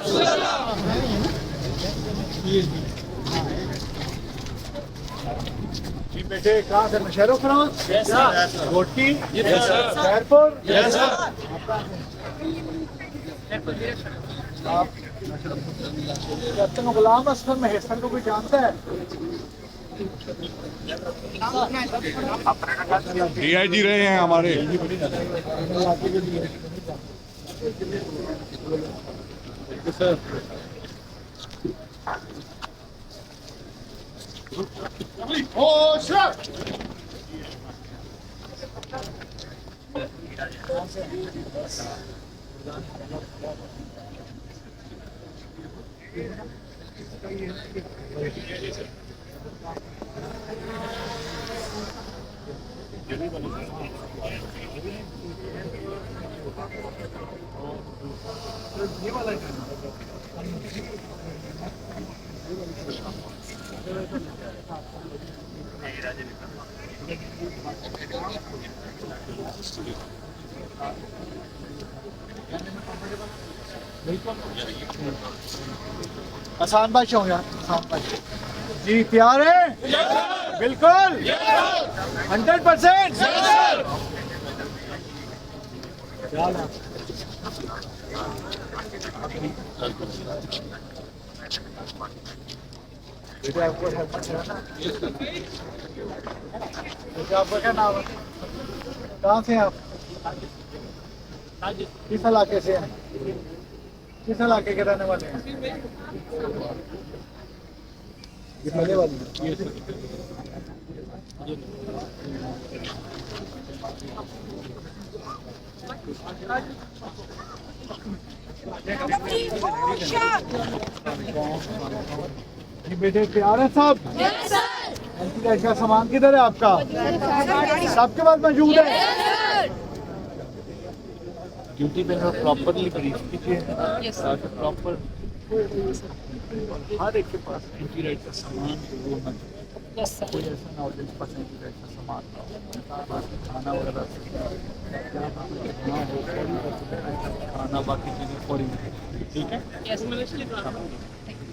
जी बेटे कहाँ से नशहरों फ्रांस गोटी शहरपुर आप कैप्टन गुलाम असलम महेश्वर को कोई जानता है? डीआईजी रहे हैं हमारे। सर आसान बात हो गया। आसान बात जी तैयार है? बिल्कुल 100%। बेटा आपको हेल्प है ना? बेटा आपका क्या नाम है? कहाँ से हैं आप? किस इलाके से हैं? किस इलाके के रहने वाले हैं? पहले वाली जी बेटे तैयार है साहब? एंटी का सामान किधर है आपका? सबके पास मौजूद है? ड्यूटी पे प्रॉपरली ब्रीफ कीजिए ताकि प्रॉपर हर एक के पास एंटी राइट का सामान वो न कोई ऐसा ना हो जिसके पास एंटी राइट का सामान ना हो, खाना वगैरह खाना बाकी चीज़ें फौरी, ठीक है?